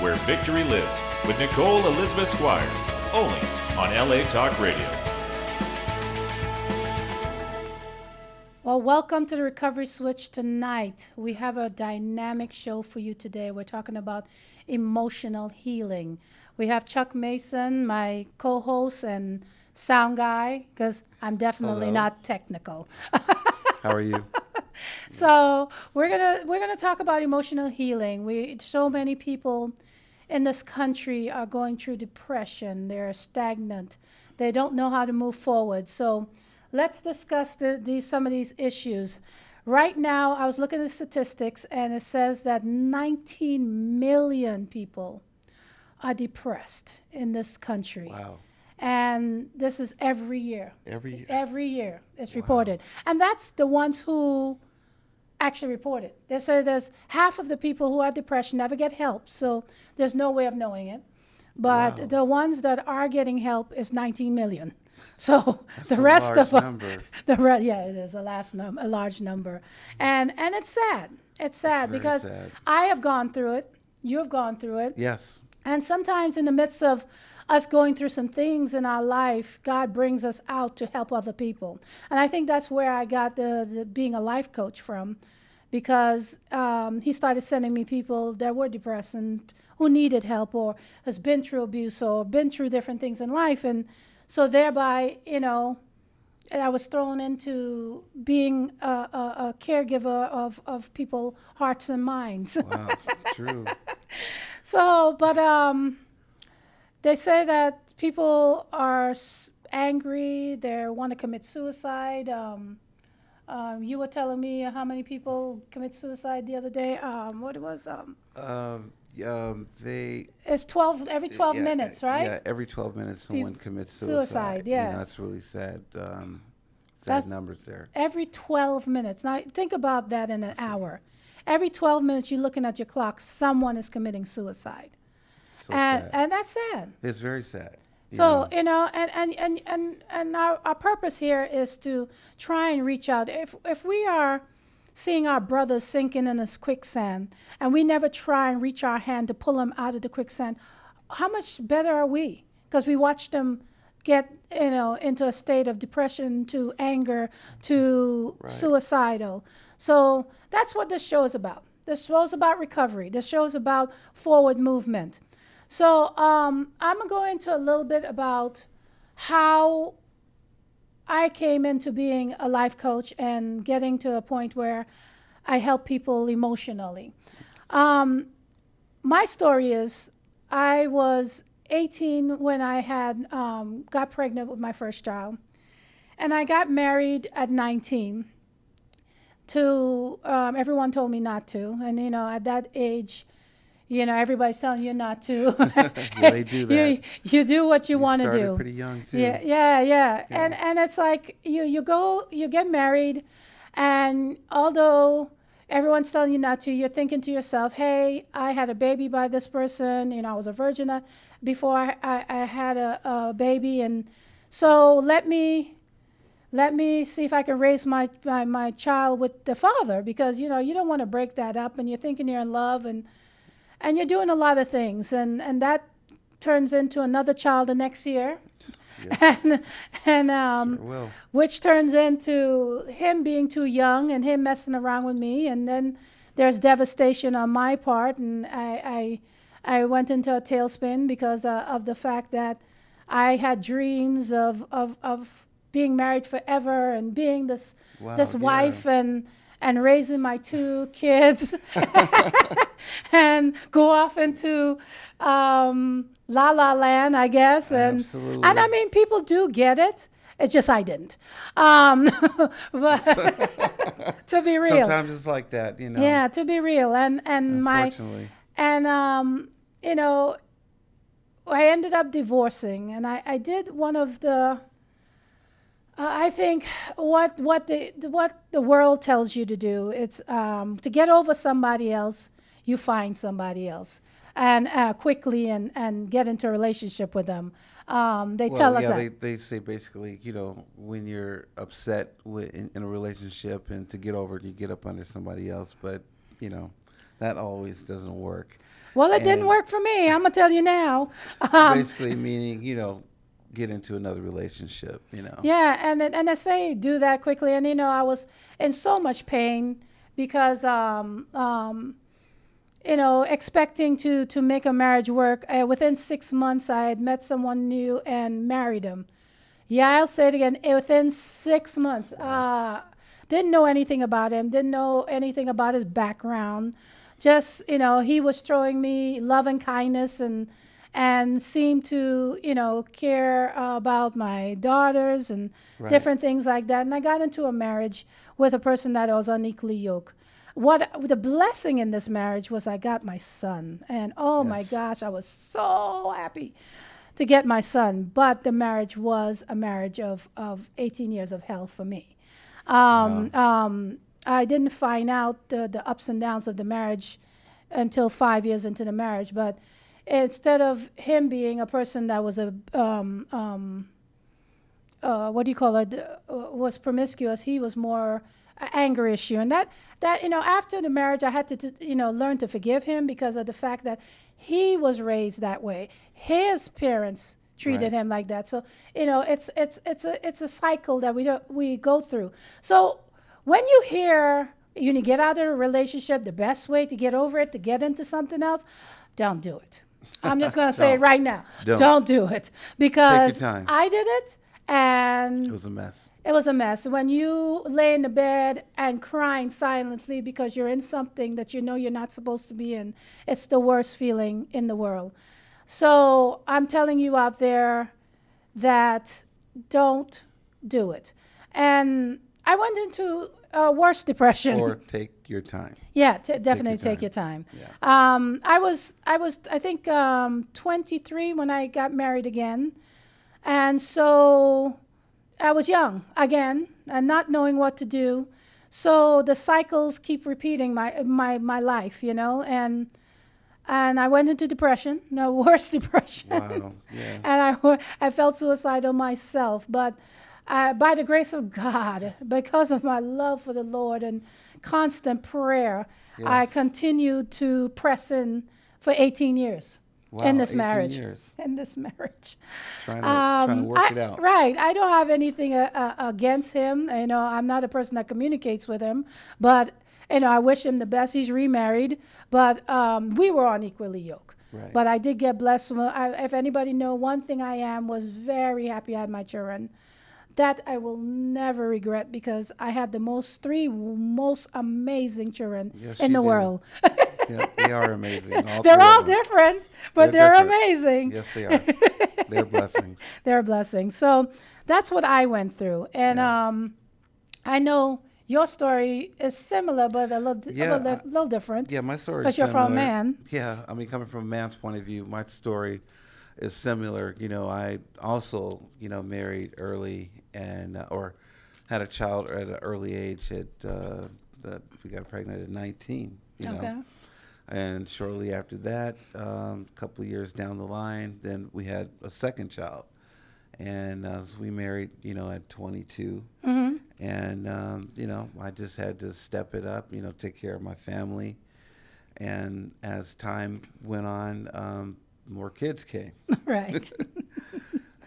where victory lives, with Nicole Elizabeth Squires, only on LA Talk Radio. Well, welcome to the Recovery Switch tonight. We have a dynamic show for you today. We're talking about emotional healing. We have Chuck Mason, my co-host and sound guy, because I'm definitely Hello. not technical. How are you? So we're gonna talk about emotional healing. So many people in this country are going through depression. They're stagnant. They don't know how to move forward. So let's discuss some of these issues. Right now, I was looking at the statistics, and it says that 19 million people are depressed in this country. Wow. And this is every year. Every year it's reported. And that's the ones who actually report it. They say there's half of the people who are depressed never get help, so there's no way of knowing it. But Wow. the ones that are getting help is 19 million. So That's the a rest large of them, number. yeah, it is a large number, and it's sad. It's sad very because sad. I have gone through it. You have gone through it. Yes. And sometimes in the midst of us going through some things in our life, God brings us out to help other people. And I think that's where I got the being a life coach from, because he started sending me people that were depressed and who needed help or has been through abuse or been through different things in life. And so thereby, I was thrown into being a caregiver of people, hearts and minds. Wow. True. So, but they say that people are angry. They want to commit suicide. You were telling me how many people commit suicide the other day. What it was? It's 12 every 12 minutes, right? Yeah, every 12 minutes someone commits suicide. Suicide, yeah. That's really sad. That's- Numbers there. Every 12 minutes. Now, think about that in an hour. Every 12 minutes, you're looking at your clock, someone is committing suicide. So sad. And that's sad. It's very sad. So, and our purpose here is to try and reach out. If we are seeing our brothers sinking in this quicksand and we never try and reach our hand to pull them out of the quicksand, how much better are we? Because we watch them get, into a state of depression, to anger, to suicidal. So that's what this show is about. This show is about recovery. This show is about forward movement. So I'm going to go into a little bit about how I came into being a life coach and getting to a point where I help people emotionally. My story is I was 18 when I had got pregnant with my first child, and I got married at 19 to everyone told me not to, and at that age, everybody's telling you not to. Yeah, they do that. You do what you want to started do. pretty young too. Yeah. And it's like you get married, and although everyone's telling you not to, you're thinking to yourself, hey, I had a baby by this person. I was a virgin before I had a baby, and so let me see if I can raise my child with the father, because you don't want to break that up, and you're thinking you're in love, and you're doing a lot of things, and that turns into another child the next year. Yes. and Sure will. which turns into him being too young and him messing around with me, and then there's devastation on my part, and I went into a tailspin because of the fact that I had dreams of being married forever and being this wife and raising my 2 kids and go off into La La Land, I guess. Absolutely. And I mean, people do get it. It's just I didn't. But to be real. Sometimes it's like that, Yeah, to be real. And Unfortunately. I ended up divorcing, and I did one of the I think what the world tells you to do, it's to get over somebody else, you find somebody else, and quickly and get into a relationship with them. They tell us that. They say basically, when you're upset in a relationship and to get over it, you get up under somebody else, but that always doesn't work. Well, it didn't And work for me. I'm gonna tell you now. Um, basically meaning, get into another relationship. yeah, and I say do that quickly, and I was in so much pain because expecting to make a marriage work. Within 6 months, I had met someone new and married him. Yeah, I'll say it again. Within 6 months, didn't know anything about him. Didn't know anything about his background. Just he was showing me love and kindness and seemed to care about my daughters and Right. different things like that. And I got into a marriage with a person that I was unequally yoked. What the blessing in this marriage was I got my son, and oh my Yes. gosh, I was so happy to get my son. But the marriage was a marriage of 18 years of hell for me. Wow. I didn't find out the ups and downs of the marriage until 5 years into the marriage. But instead of him being a person that was what do you call it, was promiscuous, he was more anger issue. And that after the marriage, I had to learn to forgive him because of the fact that he was raised that way. His parents treated Right. him like that. So it's a cycle that we go through. So when you hear you get out of a relationship, the best way to get over it, to get into something else, don't do it. I'm just going to say it Don't. right now. Don't. Don't do it because time. I did it and It was a mess. it was a mess. When you lay in the bed and crying silently because you're in something that you're not supposed to be in, it's the worst feeling in the world. So I'm telling you out there that don't do it. And I went into a worse depression. Or take your time. Yeah, definitely take your time. Yeah. I think 23 when I got married again, and so I was young again and not knowing what to do. So the cycles keep repeating my life, and I went into depression, the worst depression. Wow. Yeah. And I felt suicidal myself. But by the grace of God, because of my love for the Lord and constant prayer, I Yes. continued to press in for 18 years Wow. in this 18 marriage. years. In this marriage. Trying to work it out. Right. I don't have anything against him. I'm not a person that communicates with him, but I wish him the best. He's remarried, but we were unequally yoked. Right. But I did get blessed. If anybody know one thing I was very happy I had my children. That I will never regret because I have the three most amazing children Yes, in you the do. world. Yeah, they are amazing. They're three all of them. different, but They're they're different. amazing. Yes, they are. They're blessings. They're a blessing. So that's what I went through. And Yeah. I know your story is similar, but a Yeah, little different. Yeah, my story is Because you're from a similar. man. Yeah, I mean, coming from a man's point of view, my story is similar. I also, married early and or had a child at an early age that we got pregnant at 19. Okay. And shortly after that, a couple of years down the line, then we had a second child. And so we married, at 22. Mm-hmm. And, I just had to step it up, take care of my family. And as time went on, more kids came. Right.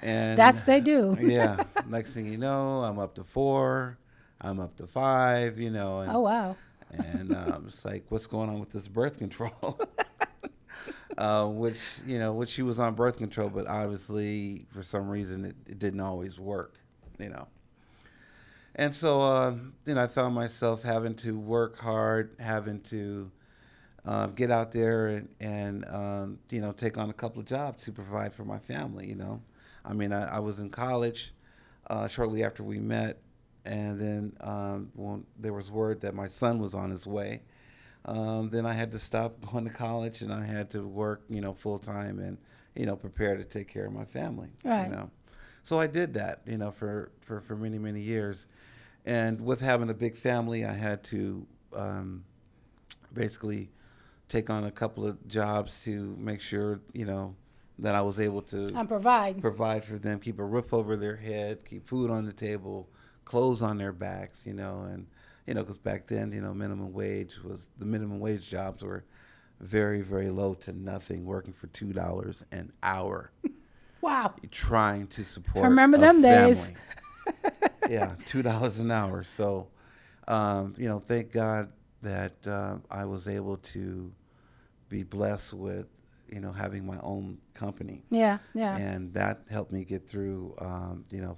And They do. yeah. Next thing you know, I'm up to 4. I'm up to 5, and Oh, wow. and it's like, what's going on with this birth control? Which she was on birth control, but obviously for some reason it didn't always work. And so, I found myself having to work hard, having to get out there and take on a couple of jobs to provide for my family. I mean, I was in college shortly after we met, and then when there was word that my son was on his way, then I had to stop going to college and I had to work, full time and, prepare to take care of my family. Right. So I did that, for many, many years. And with having a big family, I had to basically take on a couple of jobs to make sure, that I was able to And provide. for them, keep a roof over their head, keep food on the table, clothes on their backs, and because back then, the minimum wage jobs were very, very low to nothing, working for $2 an hour, Wow. trying to support I remember a them family. days. Yeah, $2 an hour. So, thank God that I was able to be blessed with, having my own company, Yeah, yeah. and that helped me get through,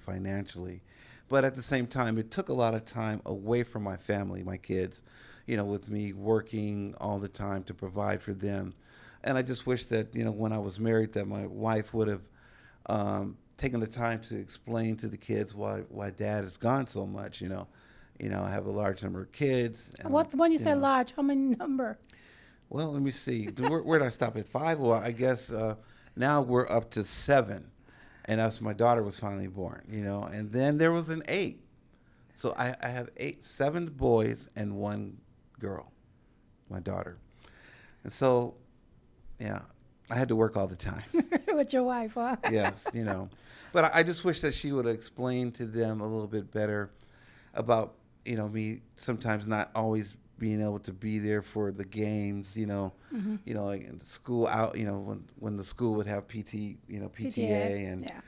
financially. But at the same time, it took a lot of time away from my family, my kids, with me working all the time to provide for them. And I just wish that, when I was married, that my wife would have taken the time to explain to the kids why dad is gone so much. I have a large number of kids. And What when you you say know, large, how many number? well, let me see. Where did I stop at 5? Well, I guess now we're up to 7, and that's my daughter was finally born. And then there was an 8. So I have 7 boys and 1 girl, my daughter. And so, yeah, I had to work all the time. With your wife, huh? Yes. But I just wish that she would explain to them a little bit better about, me sometimes not always being able to be there for the games, like in school out, when the school would have PTA Yeah.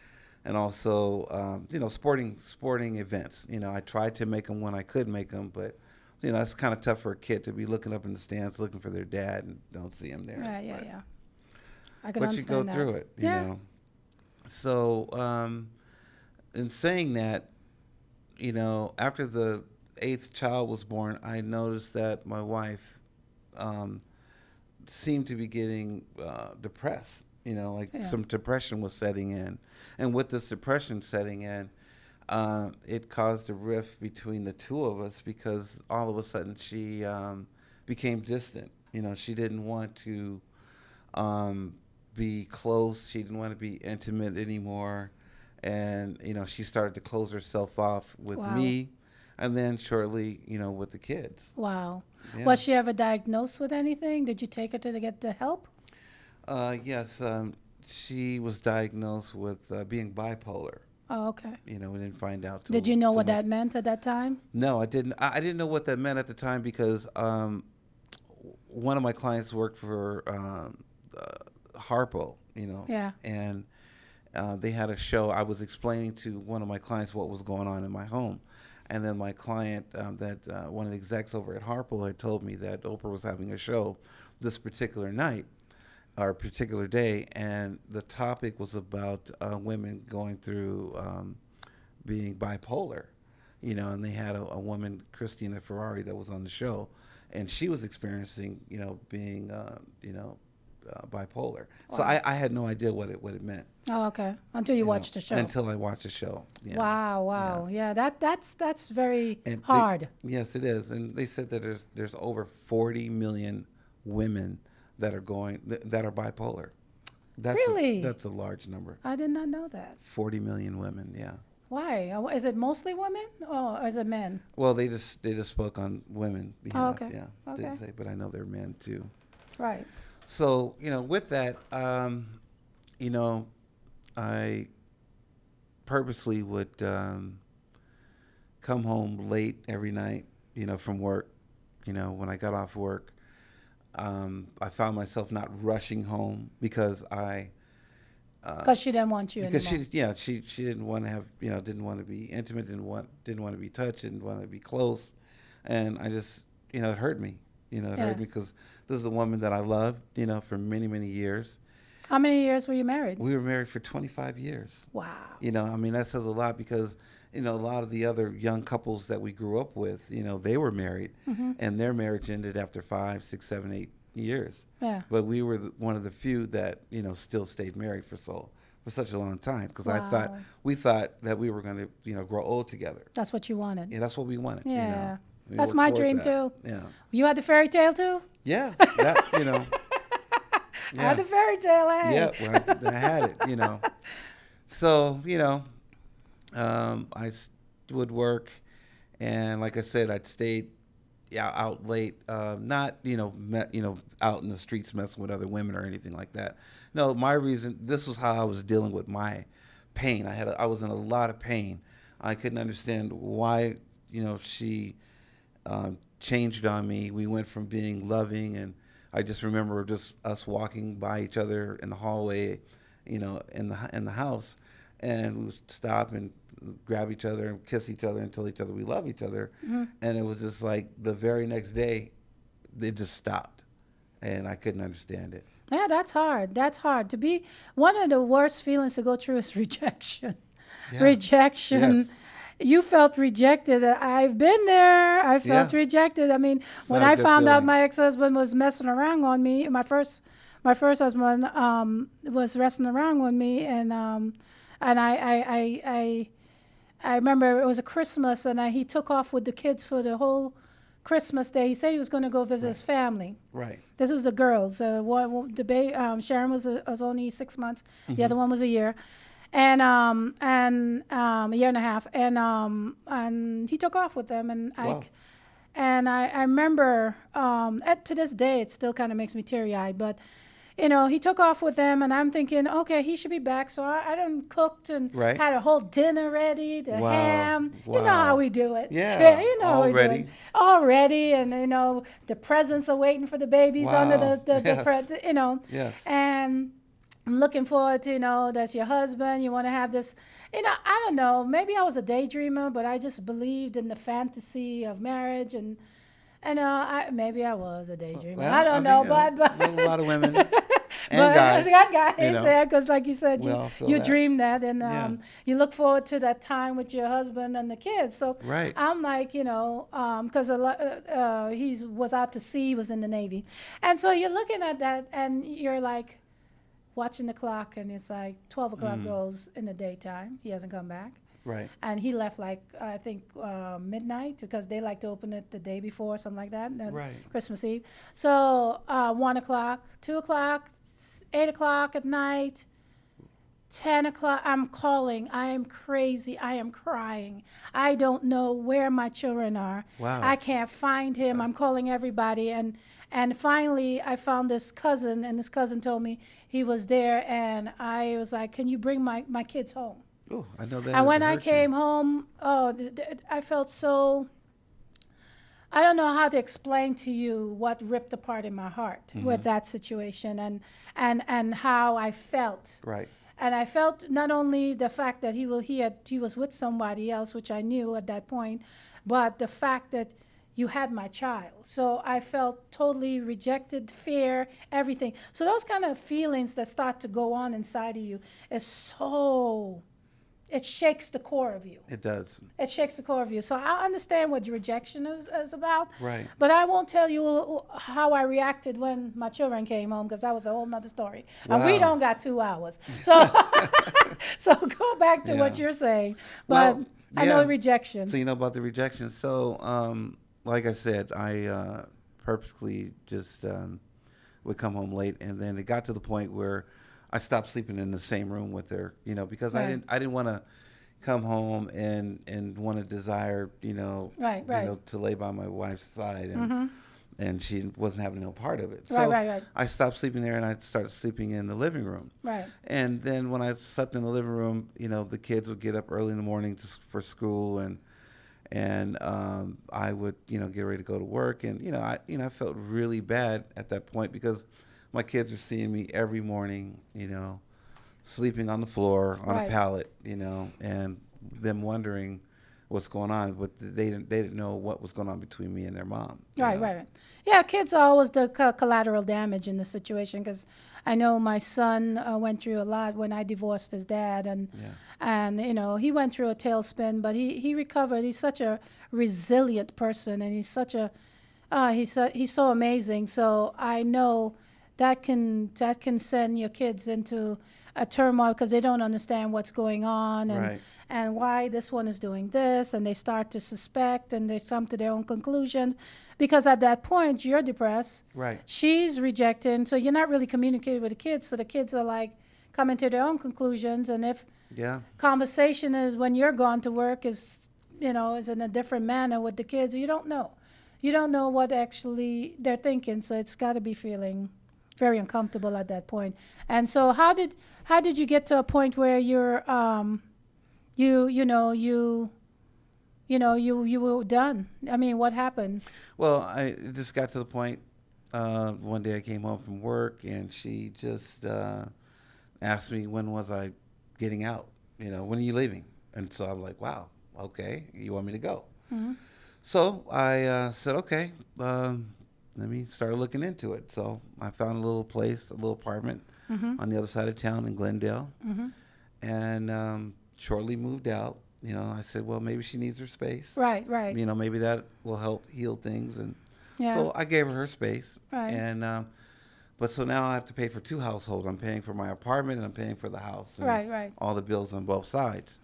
and also, sporting events. I tried to make them when I could make them, but, it's kind of tough for a kid to be looking up in the stands looking for their dad and don't see him there. Yeah, yeah, But- yeah. I can but you go understand that. through it, Yeah. So, in saying that, after the 8th child was born, I noticed that my wife um, seemed to be getting depressed. Like Yeah. some depression was setting in, and with this depression setting in, it caused a rift between the two of us because all of a sudden she became distant. She didn't want to be close. She didn't want to be intimate anymore. And, she started to close herself off with Wow. me. And then shortly, with the kids. Wow. Yeah. Was she ever diagnosed with anything? Did you take her to get the help? Yes, she was diagnosed with being bipolar. Oh, okay. We didn't find out. Did you know till what much- that meant at that time? No, I didn't. I didn't know what that meant at the time because one of my clients worked for Harpo, Yeah. and they had a show. I was explaining to one of my clients what was going on in my home. And then my client, one of the execs over at Harpo had told me that Oprah was having a show this particular night or particular day. And the topic was about women going through being bipolar, and they had a woman, Christina Ferrari, that was on the show. And she was experiencing, being, bipolar. So Wow. I had no idea what it meant. Oh, okay. Until you watched the show. Until I watched the show. Yeah. Wow, wow. Yeah, that's very And hard. Yes, it is. And they said that there's over 40 million women that are that are bipolar. Really? That's a large number. I did not know that. 40 million women. Yeah. Why? Is it mostly women or is it men? Well, they just spoke on women. Oh, okay. Yeah. Okay. Didn't say, but I know they're men too. Right. So, with that, I purposely would come home late every night, from work. When I got off work, I found myself not rushing home because Because she didn't want you because anymore. she didn't want to have, didn't want to be intimate, didn't want to be touched, didn't want to be close, and I just, it hurt me. It Yeah. hurt me because this is a woman that I loved, for many, many years. How many years were you married? We were married for 25 years. Wow. That says a lot because, a lot of the other young couples that we grew up with, they were married and their marriage ended after 5, 6, 7, 8 years. Yeah. But we were one of the few that, still stayed married for such a long time because Wow. we thought that we were going to, grow old together. That's what you wanted. Yeah, that's what we wanted. Yeah. We That's worked my towards dream that. too. Yeah. You had the fairy tale too? Yeah. That, I had the fairy tale, eh? Yeah, well, I had it, So, would work, and like I said, I'd stayed out late, not, out in the streets messing with other women or anything like that. No, my reason, this was how I was dealing with my pain. I was in a lot of pain. I couldn't understand why, she changed on me. We went from being loving and I just remember just us walking by each other in the hallway, in the house, and we would stop and grab each other and kiss each other and tell each other we love each other. And it was just like the very next day, it just stopped, and I couldn't understand it. Yeah, that's hard. That's hard. To be one of the worst feelings to go through is rejection. Yeah. Rejection. Yes. You felt rejected. I've been there. I felt Yeah. rejected. I mean, when not a I good found out feeling. my ex-husband was messing around on me, my first husband was messing around with me, and I remember it was a Christmas, and he took off with the kids for the whole Christmas day. He said he was going to go visit his family. Right. This was the girls. Sharon was only 6 months. The other one was a year, and a year and a half. And he took off with them. And Wow. I remember to this day it still kind of makes me teary eyed. But he took off with them, and I'm thinking, okay, he should be back. So I done cooked and Right. had a whole dinner ready, the Wow. ham. You know Wow. how we do it. Yeah, you know how we do already. it. Already, and the presents are waiting for the babies under Wow. the Yes. Yes. and I'm looking forward to that's your husband. You want to have this, I don't know. Maybe I was a daydreamer, but I just believed in the fantasy of marriage, and maybe I was a daydreamer. Well, I don't know, mean, but a lot of women and but guys. guys, you know. yeah, because like you said, We all feel you that. dream that, and Yeah. you look forward to that time with your husband and the kids. So Right. I'm like, because he was out to sea, he was in the Navy, and so you're looking at that, and you're like watching the clock, and it's like 12 o'clock goes in the daytime. He hasn't come back. Right. And he left like I think midnight, because they like to open it the day before, something like that. Right. Christmas Eve. So 1 o'clock, 2 o'clock, 8 o'clock at night, 10 o'clock. I'm calling. I am crazy. I am crying. I don't know where my children are. Wow. I can't find him. I'm calling everybody, and finally I found this cousin, and this cousin told me he was there, and I was like, "Can you bring my kids home?" Oh, I know that. And when I hurt you. came home, I felt so. I don't know how to explain to you what ripped apart in my heart with that situation, and how I felt. Right. And I felt not only the fact that he was with somebody else, which I knew at that point, but the fact that you had my child. So I felt totally rejected, fear, everything. So those kind of feelings that start to go on inside of you is so. It shakes the core of you. It does. It shakes the core of you. So I understand what rejection is about. Right. But I won't tell you how I reacted when my children came home, because that was a whole nother story. And we Wow. don't got 2 hours. So so go back to what Yeah. you're saying. But Well, I know yeah. rejection. So you know about the rejection. So, like I said, I purposely just would come home late, and then it got to the point where I stopped sleeping in the same room with her, because Right. I didn't want to come home and want to desire, Right, right. to lay by my wife's side, and she wasn't having no part of it. Right, So right. I stopped sleeping there, and I started sleeping in the living room. Right. And then when I slept in the living room, the kids would get up early in the morning for school, and I would, get ready to go to work, and I felt really bad at that point, because my kids were seeing me every morning, sleeping on the floor on Right. a pallet, and them wondering what's going on, but they didn't know what was going on between me and their mom. you Right, know? right. Yeah, kids are always the collateral damage in the situation, because I know my son went through a lot when I divorced his dad, and he went through a tailspin, but he recovered. He's such a resilient person, and he's such a he's so amazing. So I know that can send your kids into a turmoil, because they don't understand what's going on, and Right. and why this one is doing this, and they start to suspect, and they come to their own conclusions, because at that point you're depressed, Right. she's rejecting, so you're not really communicating with the kids, so the kids are like coming to their own conclusions. And if Yeah. conversation is when you're gone to work is in a different manner with the kids, you don't know what actually they're thinking, so it's got to be feeling very uncomfortable at that point. And so how did you get to a point where you're you were done? I mean, what happened? Well, it just got to the point, one day I came home from work and she just asked me when was I getting out. When are you leaving? And so I'm like, wow, okay, you want me to go? Hmm. So I said, okay, let me start looking into it. So I found a little place, a little apartment Hmm. on the other side of town in Glendale, Hmm. and shortly moved out. I said, well, maybe she needs her space. Right, right. Maybe that will help heal things. And Yeah, so I gave her space. right. And but so now I have to pay for two households. I'm paying for my apartment and I'm paying for the house and Right, right. all the bills on both sides.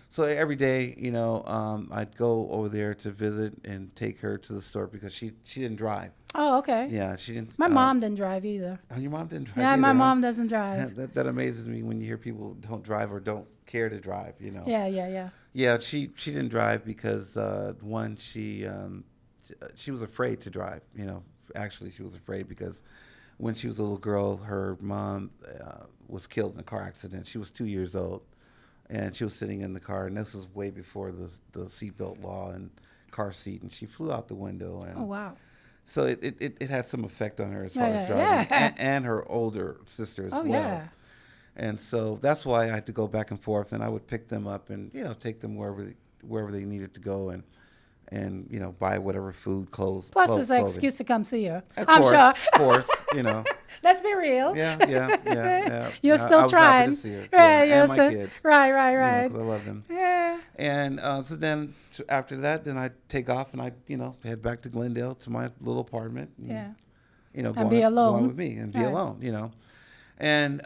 So every day, I'd go over there to visit and take her to the store because she didn't drive. Oh, okay. Yeah, she didn't. My mom didn't drive either. Oh, your mom didn't drive Yeah, either, my huh? mom doesn't drive. That amazes me when you hear people don't drive or don't care to drive. Yeah, yeah, yeah. Yeah, she didn't drive because one, she was afraid to drive. Actually, she was afraid because when she was a little girl, her mom was killed in a car accident. She was 2 years old, and she was sitting in the car, and this was way before the seatbelt law and car seat, and she flew out the window, Oh, and wow. so it had some effect on her as far Yeah, as yeah, driving, yeah. and her older sister as Oh, well. yeah. And so that's why I had to go back and forth, and I would pick them up and take them wherever they needed to go, and buy whatever food, clothes, Plus, it's an clothing. excuse to come see her. Of I'm course, sure. of course, Let's be real. yeah. You're I still was trying. happy to see her, Right, and my still, kids, right, right, right. because I love them. Yeah. And so then after that, then I'd take off and I'd head back to Glendale to my little apartment. And, Yeah. go be on alone. with me and be Right. alone. And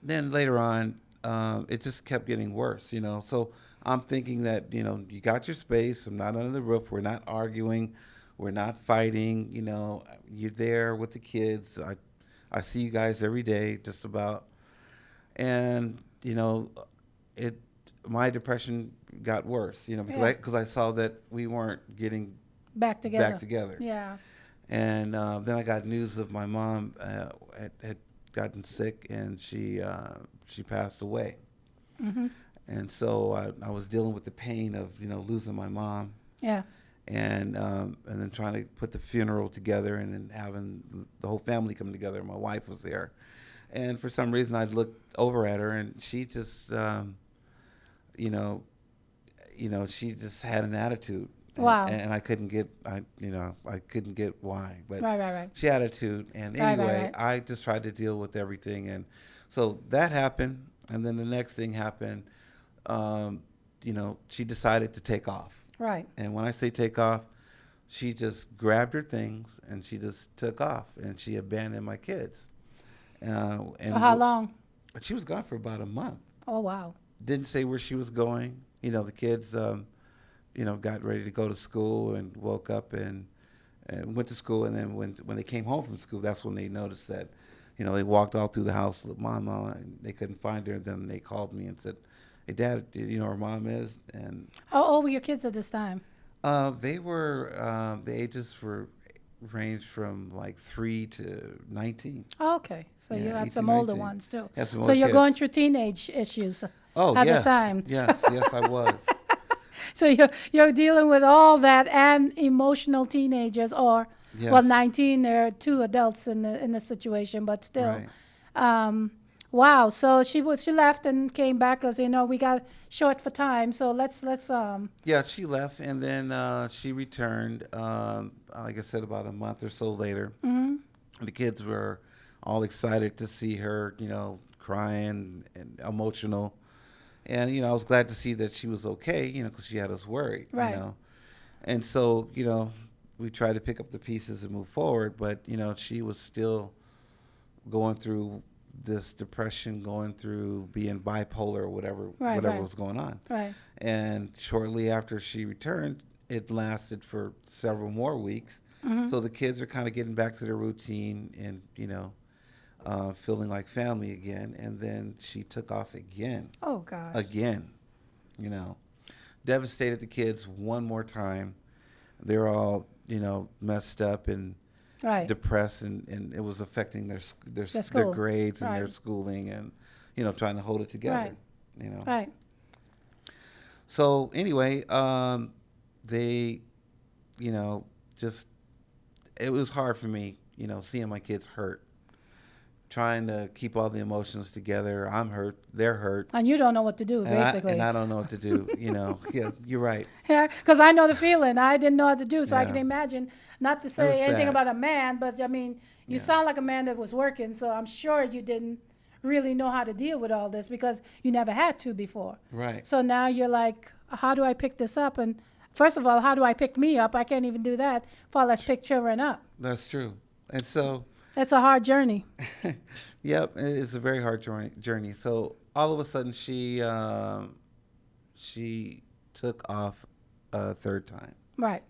then later on, it just kept getting worse. So I'm thinking that, you got your space. I'm not under the roof. We're not arguing. We're not fighting. You're there with the kids. I see you guys every day, just about. And, it my depression got worse, because Yeah. I saw that we weren't getting Back together. back together. Yeah. And then I got news of my mom had gotten sick, and she passed away. Hmm. And so I was dealing with the pain of losing my mom, Yeah. and then trying to put the funeral together, and then having the whole family come together. My wife was there, and for some reason I looked over at her, and she just she just had an attitude. Wow. And I couldn't get I couldn't get why, but Right, right, right. she had attitude. And Right, right, anyway, right. I just tried to deal with everything, and so that happened, and then the next thing happened. She decided to take off, Right. and when I say take off, she just grabbed her things and she just took off, and she abandoned my kids. And For how long? She was gone for about a month. Oh, wow. Didn't say where she was going. The kids, got ready to go to school and woke up and went to school. And then when they came home from school, that's when they noticed that, they walked all through the house, looked, Mama, and they couldn't find her. And then they called me and said, hey, Dad, do you know where Mom is? And How old were your kids at this time? they were, the ages ranged from like 3 to 19. Oh, okay. So you Yeah, had 18, some older 19. ones too. Had some So older you're kids. going through teenage issues Oh, at yes. the time. Yes, I was. So you're dealing with all that and emotional teenagers, or well, Yes. 19. There are two adults in the situation, but still. Right. Wow. So she left and came back because we got short for time. So let's Yeah, she left, and then she returned, like I said, about a month or so later. Mm-hmm. The kids were all excited to see her, crying and emotional. And, I was glad to see that she was okay, because she had us worried, Right. And so, we tried to pick up the pieces and move forward, but, she was still going through this depression, going through being bipolar or whatever Right. was going on. Right. And shortly after she returned, it lasted for several more weeks. Mm-hmm. So the kids are kind of getting back to their routine and, feeling like family again. And then she took off again. Oh gosh. Again. Devastated the kids one more time. They're all, messed up and Right. depressed, and it was affecting their school. grades and Right. their schooling, and, trying to hold it together. Right. Right. So anyway, they, just it was hard for me, seeing my kids hurt, trying to keep all the emotions together. I'm hurt, they're hurt, And you don't know what to do, and basically. I don't know what to do. Yeah, you're right. Yeah, because I know the feeling. I didn't know what to do, so I Yeah. can imagine. Not to was say anything sad. about a man, but I mean, you Yeah. sound like a man that was working, so I'm sure you didn't really know how to deal with all this because you never had to before. Right. So now you're like, how do I pick this up? And first of all, how do I pick me up? I can't even do that, far less pick children up. That's true. And so, It's a hard journey. yep, it's a very hard journey. So all of a sudden, she took off a third time, Right.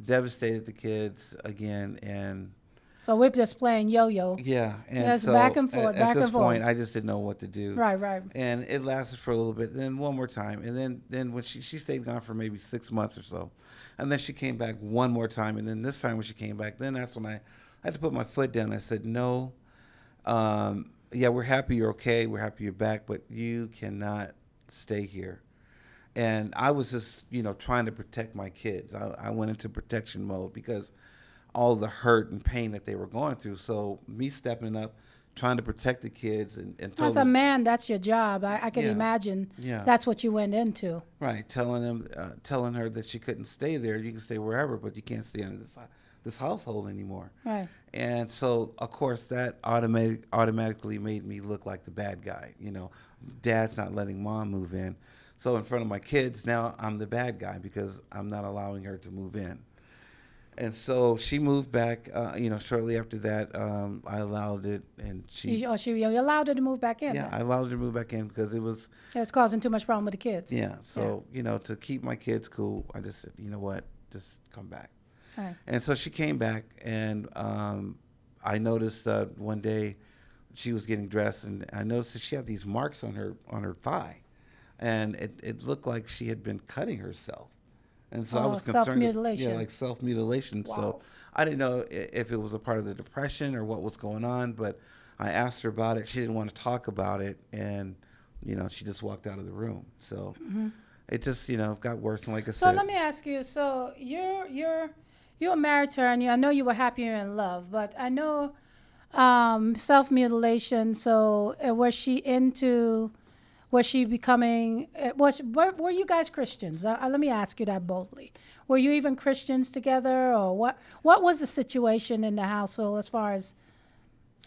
devastated the kids again, and So we're just playing yo-yo. yeah, and Yes, so back and forth, at back this and forth. point, I just didn't know what to do. Right, right. And it lasted for a little bit, then one more time, and then when she stayed gone for maybe 6 months or so, and then she came back one more time, and then this time when she came back, then that's when I had to put my foot down. I said, no, yeah, we're happy you're okay, we're happy you're back, but you cannot stay here. And I was just, trying to protect my kids. I went into protection mode because all the hurt and pain that they were going through. So me stepping up, trying to protect the kids and As telling a man, that's your job. I can Yeah. imagine Yeah. that's what you went into. right, telling her that she couldn't stay there. You can stay wherever, but you can't stay in this household anymore. Right. And so, of course, that automatically made me look like the bad guy. Dad's not letting mom move in. So in front of my kids, now I'm the bad guy because I'm not allowing her to move in. And so she moved back, shortly after that, I allowed it, and You allowed her to move back in. yeah, I allowed her to move back in because it was, It was causing too much problem with the kids. yeah. So, to keep my kids cool, I just said, you know what, just come back. Right. And so she came back, and I noticed one day she was getting dressed, and I noticed that she had these marks on her thigh, and it looked like she had been cutting herself. And so I Oh, was concerned. self-mutilation. Yeah, like self-mutilation. Wow. So I didn't know if it was a part of the depression or what was going on, but I asked her about it. She didn't want to talk about it, and she just walked out of the room. So it just got worse. And like I So said, let me ask you. So you're married to her, and I know you were happy and in love, but I know self mutilation. So was she becoming? Were you guys Christians? Let me ask you that boldly. Were you even Christians together, or what? What was the situation in the household as far as?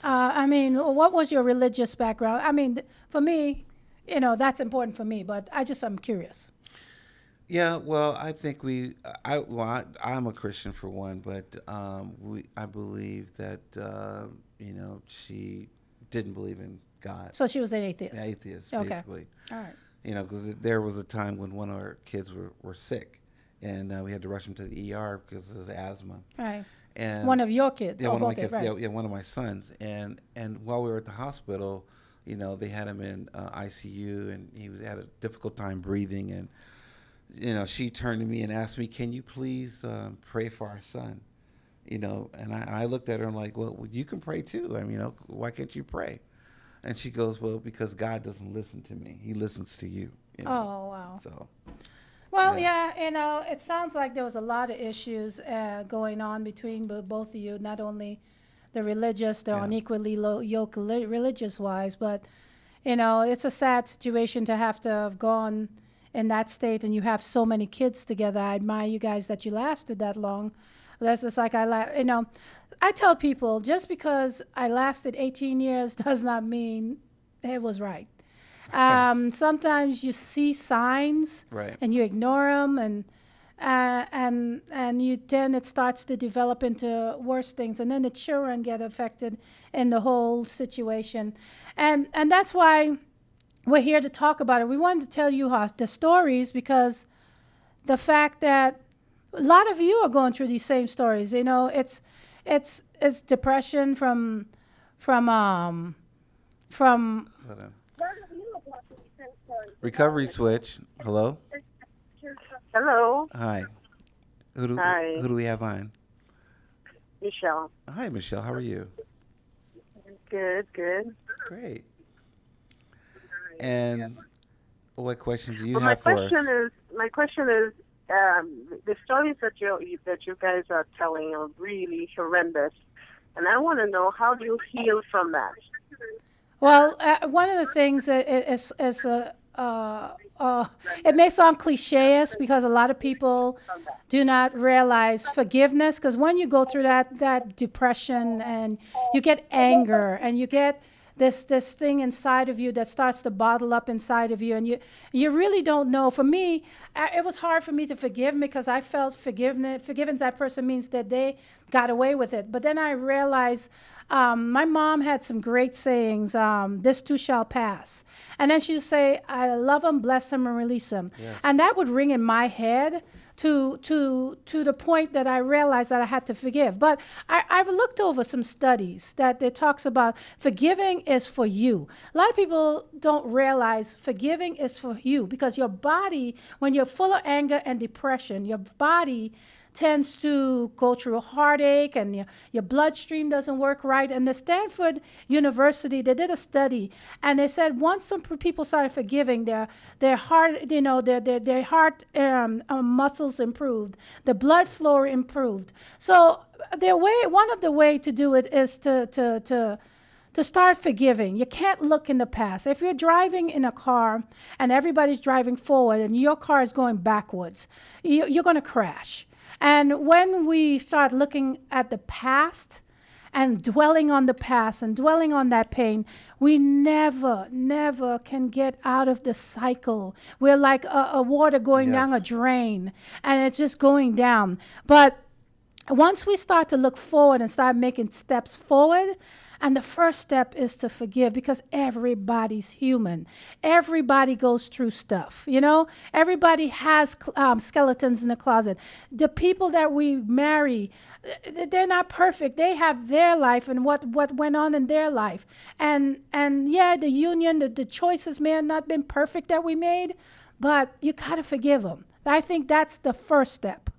What was your religious background? I mean, for me, that's important for me, but I'm curious. yeah, well, I think I'm a Christian for one, but I believe that she didn't believe in God. So she was an atheist. Atheist, Okay. basically. All right. Because there was a time when one of our kids were sick, and we had to rush him to the ER because of his asthma. Right. And One of your kids. yeah, or one of my both kids. right. Yeah, one of my sons. And while we were at the hospital, they had him in ICU, and he had a difficult time breathing. And she turned to me and asked me, "Can you please pray for our son?" And I looked at her and like, "Well, you can pray too. I mean, why can't you pray?" And she goes, "Well, because God doesn't listen to me. He listens to you." Oh, wow. So Well, yeah, it sounds like there was a lot of issues going on between both of you, not only the religious, they're Yeah. unequally yoked religious-wise, but, it's a sad situation to have to have gone in that state, and you have so many kids together. I admire you guys that you lasted that long. That's just like I tell people, just because I lasted 18 years does not mean it was right. Sometimes you see signs, Right. and you ignore them, and then it starts to develop into worse things, and then the children get affected in the whole situation, and that's why we're here to talk about it. We wanted to tell you the stories because the fact that a lot of you are going through these same stories. It's depression from Hold on. Recovery switch. Hello. Hello, Hi. Hi. Who do we have on? Michelle. Hi, Michelle. How are you? Good. Great. And what question do you Well, my have for us? question is, the stories that you guys are telling are really horrendous, and I want to know, how do you heal from that? Well, one of the things it may sound cliché because a lot of people do not realize forgiveness. Because when you go through that depression and you get anger and you get this thing inside of you that starts to bottle up inside of you, and you really don't know. For me, it was hard for me to forgive me because I felt forgiving that person means that they got away with it. But then I realized my mom had some great sayings. This too shall pass. And then she'd say, I love him, bless him, and release him. Yes. And that would ring in my head to the point that I realized that I had to forgive. But I've looked over some studies that talks about forgiving is for you. A lot of people don't realize forgiving is for you because your body, when you're full of anger and depression, your body tends to go through a heartache and your bloodstream doesn't work right. And the Stanford University, they did a study and they said once some people started forgiving, their heart, their heart muscles improved, the blood flow improved. So one of the way to do it is to start forgiving. You can't look in the past. If you're driving in a car and everybody's driving forward and your car is going backwards, you're going to crash. And when we start looking at the past and dwelling on the past and dwelling on that pain, we never can get out of the cycle. We're like a water going down a drain, and it's just going down. But once we start to look forward and start making steps forward, and the first step is to forgive because everybody's human. Everybody goes through stuff, Everybody has skeletons in the closet. The people that we marry, they're not perfect. They have their life and what went on in their life. And yeah, the union, the choices may have not been perfect that we made, but you got to forgive them. I think that's the first step.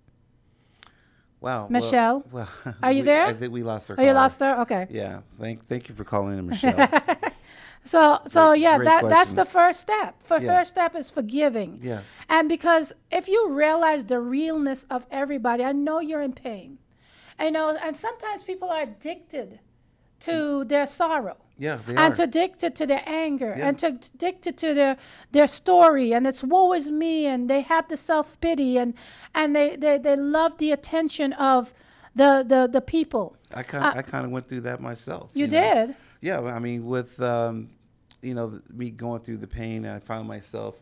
Wow. Michelle, well, are you there? I think we lost her. Oh, you lost her? Okay. Yeah. Thank you for calling in, Michelle. So yeah, great that's question. the first step. Yeah. First step is forgiving. Yes. And because if you realize the realness of everybody, I know you're in pain. And sometimes people are addicted to their sorrow. Yeah, they and are. to addicted to their anger Yeah. and to addicted to their story, and it's woe is me, and they have the self-pity and they love the attention of the people. I kind of went through that myself. You know. did? Yeah, I mean, with me going through the pain, I found myself,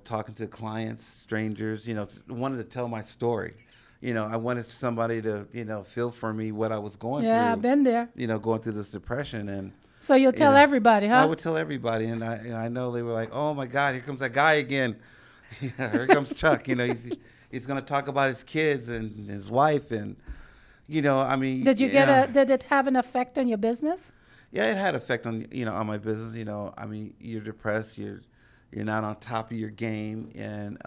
talking to clients, strangers, wanted to tell my story. I wanted somebody to, feel for me what I was going through. Yeah, I've been there. Going through this depression, and So you'll tell everybody, huh? I would tell everybody, and I know they were like, "Oh my God, here comes that guy again! Here comes Chuck." He's going to talk about his kids and his wife, and I mean. Did it have an effect on your business? Yeah, it had effect on on my business. I mean, you're depressed. You're not on top of your game, and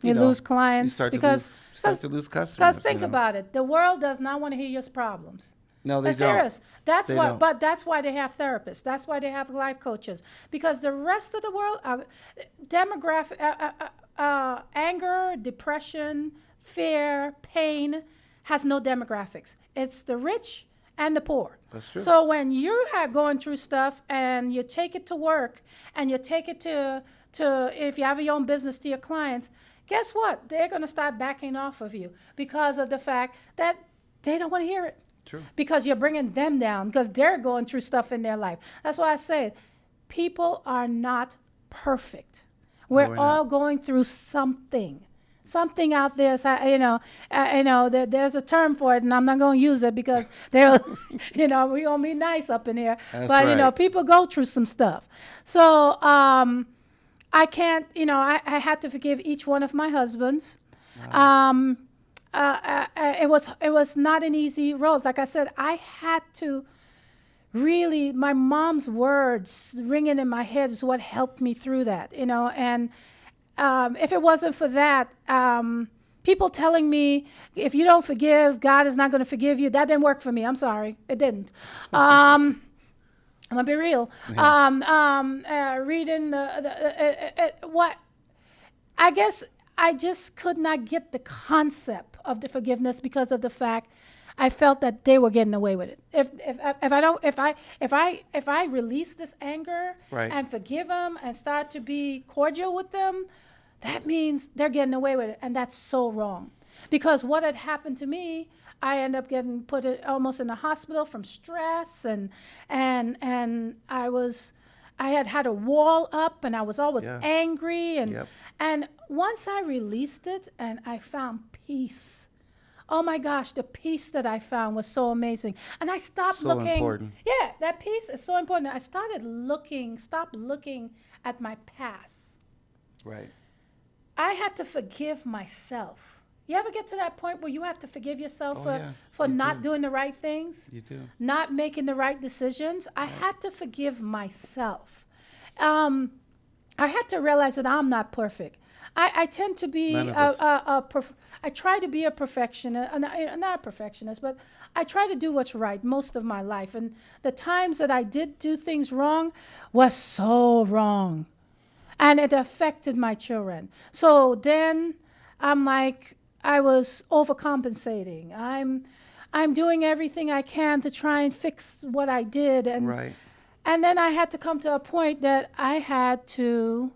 you lose clients you because start to lose customers. Because think about it, the world does not want to hear your problems. No, they That's don't. serious. That's They why, don't. but that's why they have therapists. That's why they have life coaches. Because the rest of the world, demographic, anger, depression, fear, pain, has no demographics. It's the rich and the poor. That's true. So when you are going through stuff and you take it to work and you take it to if you have your own business, to your clients, guess what? They're going to start backing off of you because of the fact that they don't want to hear it. True. Because you're bringing them down because they're going through stuff in their life. That's why I say people are not perfect. We're all going through something. Something out there, there's a term for it, and I'm not going to use it because we're going to be nice up in here. That's but, right. people go through some stuff. So I can't, I had to forgive each one of my husbands. Wow. It was not an easy road. Like I said, I had to really, my mom's words ringing in my head is what helped me through that, and if it wasn't for that, people telling me, if you don't forgive, God is not going to forgive you, that didn't work for me. I'm sorry. It didn't. I'm going to be real. Yeah. Reading what, I guess I just could not get the concept of the forgiveness because of the fact I felt that they were getting away with it. If I release this anger Right. and forgive them and start to be cordial with them, that means they're getting away with it, and that's so wrong. Because what had happened to me, I ended up getting put almost in the hospital from stress, and I had a wall up, and I was always Yeah. angry, and Yep. and once I released it, and I found peace. Oh my gosh, the peace that I found was so amazing. And I stopped So looking. important. Yeah, that peace is so important. I stopped looking at my past. Right. I had to forgive myself. You ever get to that point where you have to forgive yourself Oh, for, yeah, for you not do. doing the right things, You do. not making the right decisions? I had to forgive myself. Um, I had to realize that I'm not perfect. I tend to be None of us. I try to be a perfectionist, not a perfectionist, but I try to do what's right most of my life. And the times that I did do things wrong was so wrong, and it affected my children. So then I'm like, I was overcompensating. I'm doing everything I can to try and fix what I did, Right. and then I had to come to a point that I had to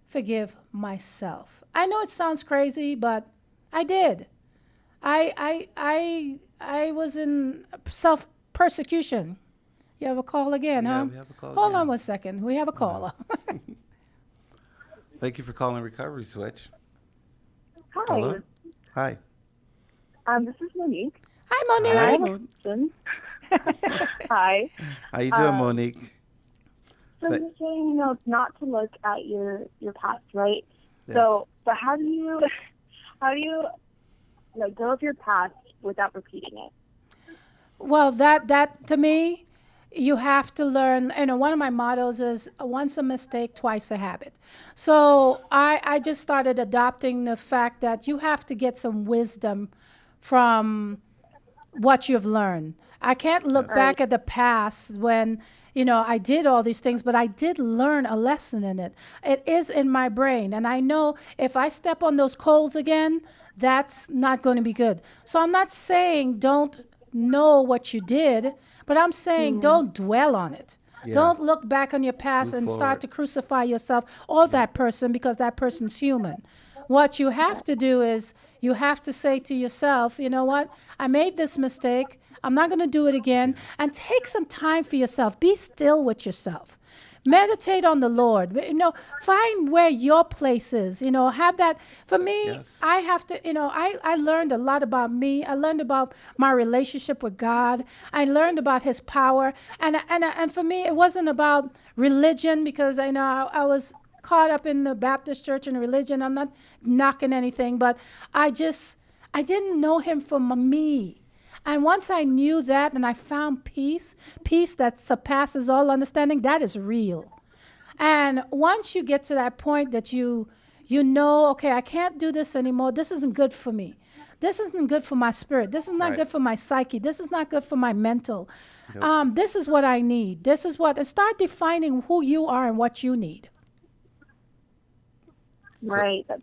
forgive myself. I know it sounds crazy, but I did. I was in self persecution. You have a call again, Yeah, huh? we have a call Hold again. on 1 second. We have a caller. Thank you for calling Recovery Switch. Hi. Hello. Hi. This is Monique. Hi, I Hi, have Monique. a question. Hi. How you doing, Uh, Monique? So Th- you're saying, not to look at your past, right? Yes. So, but how do you let go of your past without repeating it? Well, that to me, you have to learn. One of my mottos is once a mistake, twice a habit. So I just started adopting the fact that you have to get some wisdom from what you've learned. I can't look back at the past when, I did all these things, but I did learn a lesson in it. It is in my brain. And I know if I step on those coals again, that's not going to be good. So I'm not saying don't know what you did, but I'm saying don't dwell on it. Yeah. Don't look back on your past Move and forward. start to crucify yourself or that person because that person's human. What you have to do is you have to say to yourself, you know what? I made this mistake. I'm not going to do it again. And take some time for yourself. Be still with yourself. Meditate on the Lord. Find where your place is. Have that. For me, Yes. I have to, I learned a lot about me. I learned about my relationship with God. I learned about his power. And for me, it wasn't about religion because I was caught up in the Baptist church and religion. I'm not knocking anything, but I didn't know him for me. And once I knew that and I found peace that surpasses all understanding, that is real. And once you get to that point that you know, okay, I can't do this anymore. This isn't good for me. This isn't good for my spirit. This is not Right. good for my psyche. This is not good for my mental. Yep. This is what I need. And start defining who you are and what you need. Right. That's,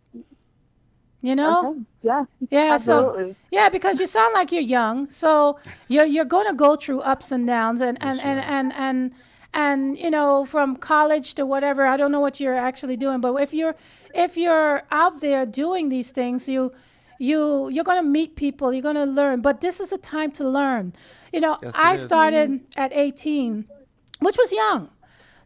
You know? okay. Yeah. Yeah, Absolutely. yeah, because you sound like you're young, so you're going to go through ups and downs, and from college to whatever. I don't know what you're actually doing, but if you're out there doing these things, you're going to meet people, you're going to learn. But this is a time to learn. Yes, it I is. started at 18, which was young.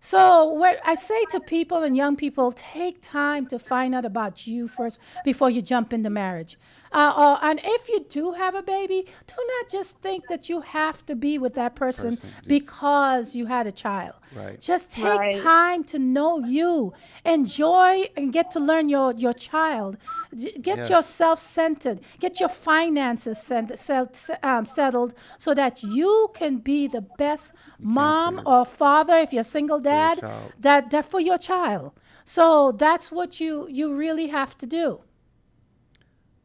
So what I say to people and young people, take time to find out about you first before you jump into marriage. And if you do have a baby, do not just think that you have to be with that person because you had a child. Right. Just take Right. time to know you. Enjoy and get to learn your child. Get Yes. yourself centered. Get your finances settled so that you can be the best mom your- or father if you're a single dad child. that for your child. So that's what you really have to do.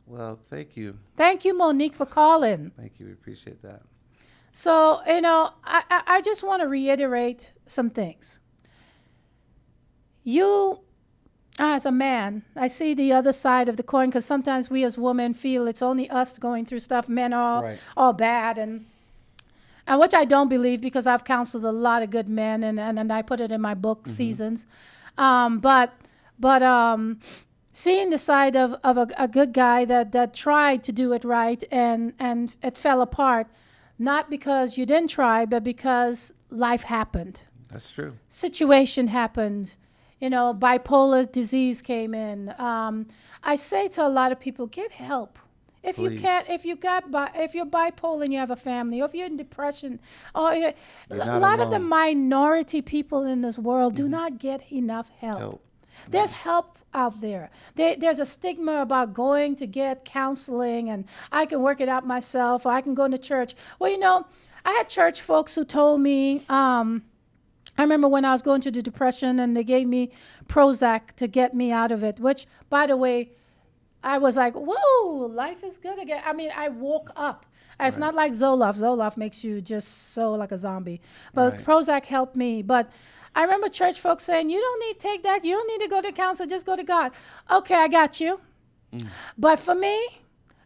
Well, thank you. Thank you, Monique, for calling. Thank you. We appreciate that. So, I just want to reiterate some things. You As a man, I see the other side of the coin because sometimes we as women feel it's only us going through stuff. Men are Right. all bad, and which I don't believe because I've counseled a lot of good men, and I put it in my book, Seasons. But seeing the side of a good guy that tried to do it right and it fell apart, not because you didn't try, but because life happened. That's true. Situation happened. Bipolar disease came in. I say to a lot of people, get help. If you Please. can't, if you're bipolar and you have a family, or if you're in depression, a not lot of the alone. minority people in this world do not get enough help. Help. There's help out there. There's a stigma about going to get counseling, and I can work it out myself, or I can go to church. Well, I had church folks who told me. I remember when I was going through the depression, and they gave me Prozac to get me out of it. Which, by the way, I was like, whoa, life is good again. I mean, I woke up. It's not like Zoloft. Zoloft makes you just so like a zombie. But Right. Prozac helped me. But I remember church folks saying, you don't need to take that. You don't need to go to counselor. Just go to God. Okay, I got you. But for me,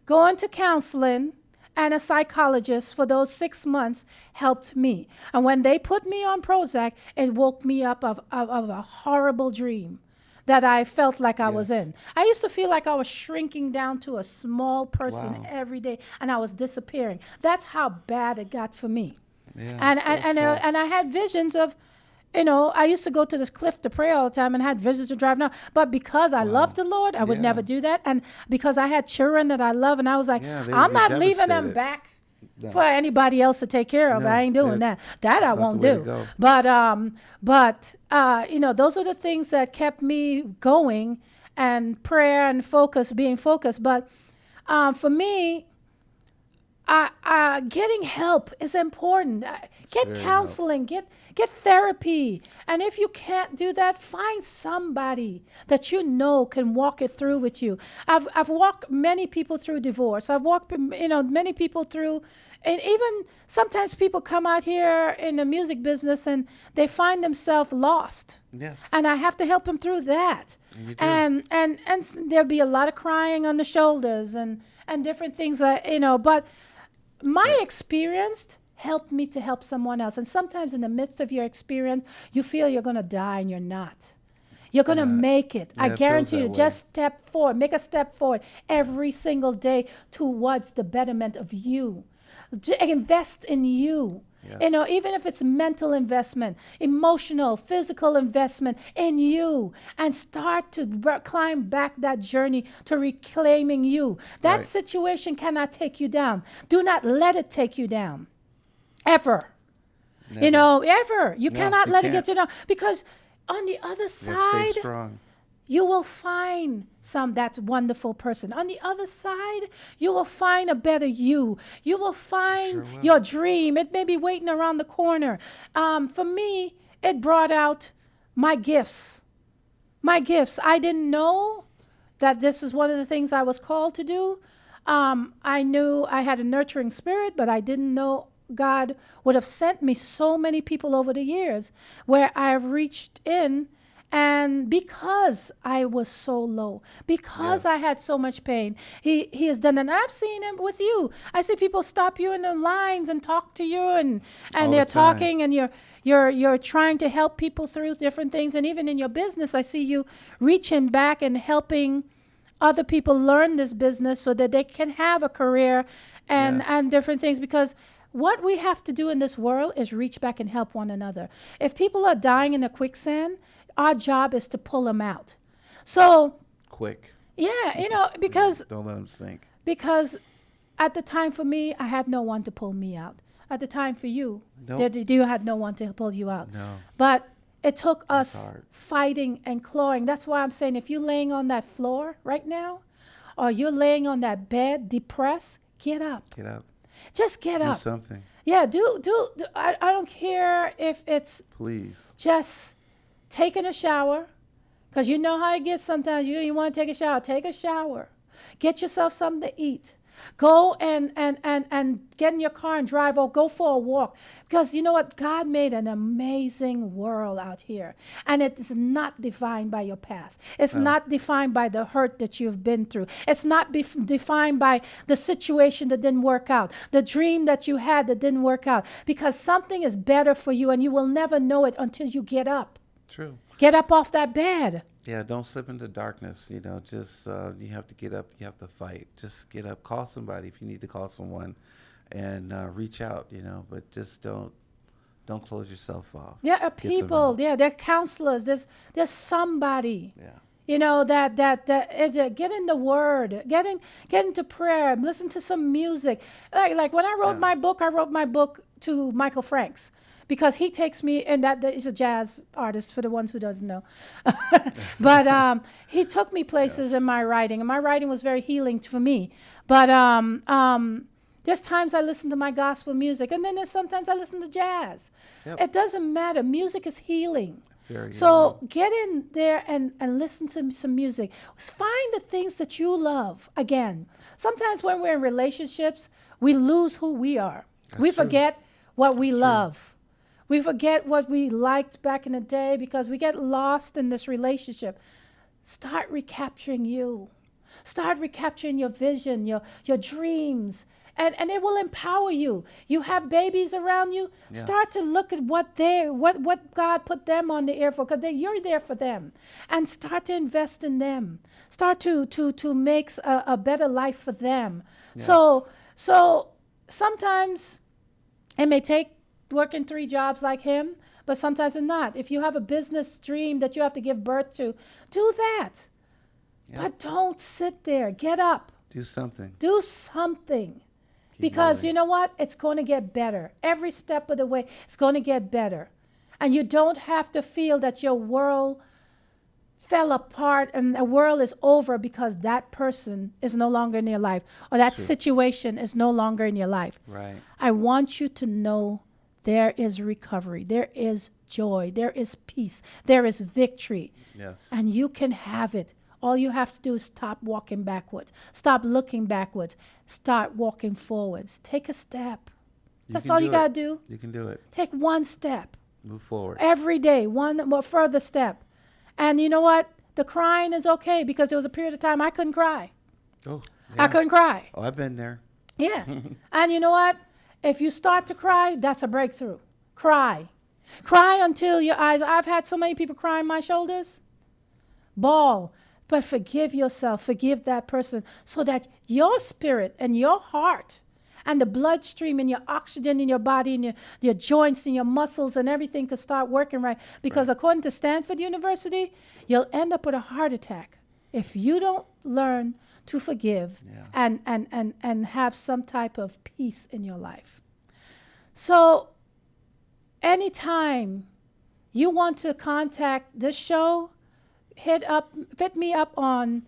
going to counseling and a psychologist for those 6 months helped me. And when they put me on Prozac, it woke me up of a horrible dream that I felt like I was Yes. in. I used to feel like I was shrinking down to a small person Wow. every day, and I was disappearing. That's how bad it got for me. Yeah. And I had visions of, I used to go to this cliff to pray all the time and had visions to drive now. But because I loved the Lord, I would Yeah. never do that. And because I had children that I love, and I was like, Yeah, they would I'm be not leaving them devastated. back No. for anybody else to take care of. No, I ain't doing that- that. That I not won't the way to do. go. But those are the things that kept me going, and prayer and being focused. But for me, getting help is important. Get very counseling, get therapy, and if you can't do that, find somebody that can walk it through with you. I've walked many people through divorce. I've walked many people through, and even sometimes people come out here in the music business and they find themselves lost. Yes. And I have to help them through that. you do. And there'll be a lot of crying on the shoulders and different things but my experience helped me to help someone else. And sometimes in the midst of your experience, you feel you're going to die and you're not. You're going to make it. Yeah, I it feels guarantee that you, way. just step forward. Make a step forward every single day towards the betterment of you. Invest in you. Yes. Even if it's mental investment, emotional, physical investment in you, and start to climb back that journey to reclaiming you. That Right. situation cannot take you down. Do not let it take you down. Ever. Never. Ever. You No, cannot you let it can't. get you down. Because on the other You gotta side, stay strong. you will find that wonderful person. On the other side, you will find a better you. You will find your dream. It may be waiting around the corner. For me, it brought out my gifts. My gifts. I didn't know that this is one of the things I was called to do. I knew I had a nurturing spirit, but I didn't know God would have sent me so many people over the years where I've reached in. And because I was so low, because I Yes. had so much pain, he has done it. And I've seen him with you. I see people stop you in the lines and talk to you, and All they're the time. talking, and you're trying to help people through different things. And even in your business, I see you reaching back and helping other people learn this business so that they can have a career and Yes. different things. Because what we have to do in this world is reach back and help one another. If people are dying in a quicksand, our job is to pull them out. So, Quick. yeah, because Don't let them sink. at the time for me, I had no one to pull me out. At the time for you, Nope. you had no one to pull you out. No. But it took us hard. fighting and clawing. That's why I'm saying if you're laying on that floor right now, or you're laying on that bed depressed, get up. Get up. Just get Do up. something. Yeah, do. I don't care if it's Please. just taking a shower, because you know how it gets sometimes. You want to take a shower. Take a shower. Get yourself something to eat. Go and get in your car and drive, or go for a walk. Because you know what? God made an amazing world out here. And it is not defined by your past. It's not defined by the hurt that you've been through. It's not defined by the situation that didn't work out, the dream that you had that didn't work out. Because something is better for you, and you will never know it until you get up. True. Get up off that bed. Yeah, don't slip into darkness. Just you have to get up. You have to fight. Just get up. Call somebody if you need to call someone, and reach out. But just don't close yourself off. There are Get some people. help. Yeah, there are counselors. There's somebody. Yeah. That get in the Word, get into prayer, listen to some music. Like when I wrote my book, I wrote my book to Michael Franks. Because he takes me, and that is a jazz artist for the ones who doesn't know. But he took me places in my writing, and my writing was very healing for me. But there's times I listen to my gospel music, and then there's sometimes I listen to jazz. Yep. It doesn't matter. Music is healing. Very So get in there and listen to some music. Find the things that you love. Again, sometimes when we're in relationships, we lose who we are. We true. forget what we true. love. We forget what we liked back in the day because we get lost in this relationship. Start recapturing you. Start recapturing your vision, your dreams, and it will empower you. You have babies around you. Yes. Start to look at what God put them on the air for, because you're there for them, and start to invest in them. Start to make a better life for them. Yes. So sometimes it may take working 3 jobs like him, but sometimes it's not. If you have a business dream that you have to give birth to, do that. Yep. But don't sit there. Get up. Do something. Do something. Keep Because moving. you know what? It's going to get better. Every step of the way, it's going to get better. And you don't have to feel that your world fell apart and the world is over because that person is no longer in your life, or that True. situation is no longer in your life. Right. I want you to know there is recovery, there is joy, there is peace, there is victory, Yes. and you can have it. All you have to do is stop walking backwards, stop looking backwards, start walking forwards. Take a step. That's can all do you it. got to do. You can do it. Take one step Move forward. every day, one more further step. And you know what? The crying is okay, because there was a period of time I couldn't cry. Oh. I Yeah. couldn't cry. Oh, I've been there. Yeah. And you know what? If you start to cry, that's a breakthrough. Cry. Cry until your eyes. I've had so many people cry on my shoulders. Bawl. But forgive yourself. Forgive that person, so that your spirit and your heart and the bloodstream and your oxygen in your body and your joints and your muscles and everything could start working right. Because according to Stanford University, you'll end up with a heart attack if you don't learn to forgive and have some type of peace in your life. So anytime you want to contact this show, hit me up on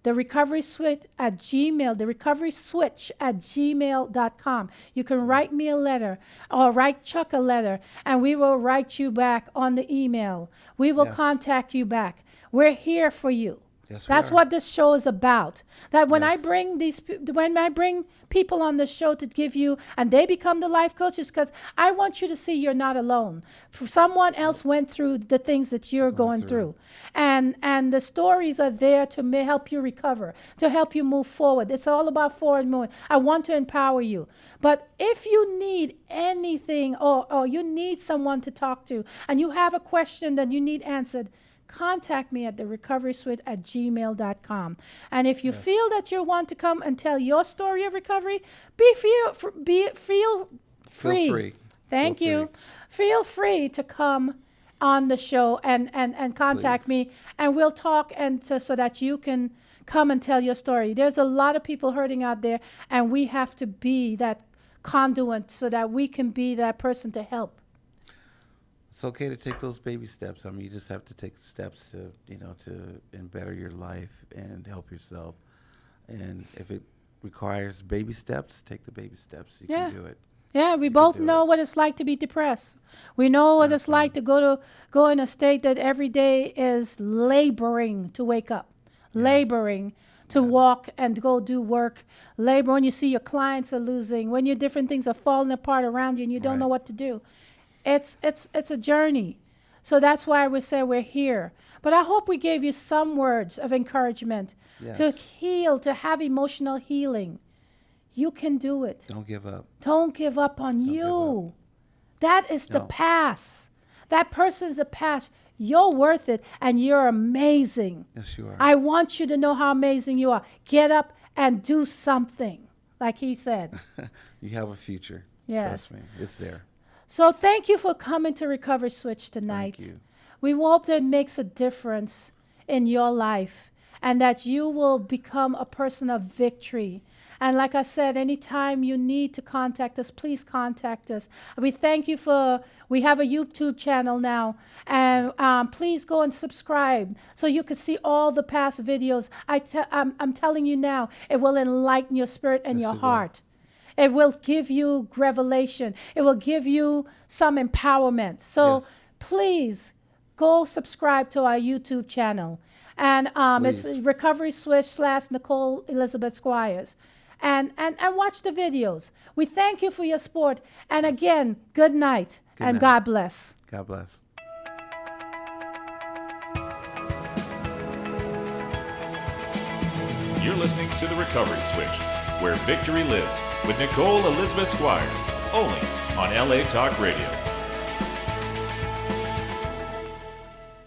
the recovery switch at Gmail, the recovery switch at gmail.com. You can write me a letter or write Chuck a letter, and we will write you back on the email. We will Yes. contact you back. We're here for you. Yes, we That's are. what this show is about. That when I Yes. bring when I bring people on the show to give you, and they become the life coaches, because I want you to see you're not alone. Someone else went through the things that you're going through, and the stories are there to help you recover, to help you move forward. It's all about forward movement. I want to empower you. But if you need anything, or you need someone to talk to, and you have a question that you need answered, contact me at the recovery switch at gmail.com. And if you feel that you want to come and tell your story of recovery, feel free. free. Thank Feel you. Feel free to come on the show and contact Please. me, and we'll talk so that you can come and tell your story. There's a lot of people hurting out there, and we have to be that conduit so that we can be that person to help. It's okay to take those baby steps. I mean, you just have to take steps to better your life and help yourself. And if it requires baby steps, take the baby steps. You Yeah. can do it. Yeah, we both do know it. what it's like to be depressed. We know what it's like to go in a state that every day is laboring to wake up, laboring to walk and go do work, labor, when you see your clients are losing, when your different things are falling apart around you and you don't know Right. what to do. It's a journey. So that's why we say we're here. But I hope we gave you some words of encouragement to Yes. heal, to have emotional healing. You can do it. Don't give up. Don't give up on you. That is the No. past. That person's the past. You're worth it and you're amazing. Yes, you are. I want you to know how amazing you are. Get up and do something, like he said. You have a future. Yes. Trust me. It's there. So thank you for coming to Recovery Switch tonight. Thank you. We hope that it makes a difference in your life and that you will become a person of victory. And like I said, anytime you need to contact us, please contact us. We thank you we have a YouTube channel now, and please go and subscribe so you can see all the past videos. I'm telling you now, it will enlighten your spirit and Yes, your it will. heart. It will give you revelation. It will give you some empowerment. So Yes. please go subscribe to our YouTube channel. And it's Please. Recovery Switch / Nicole Elizabeth Squires. And watch the videos. We thank you for your support. And again, good night and night. God bless. God bless. You're listening to The Recovery Switch, where victory lives with Nicole Elizabeth Squires, only on LA Talk Radio.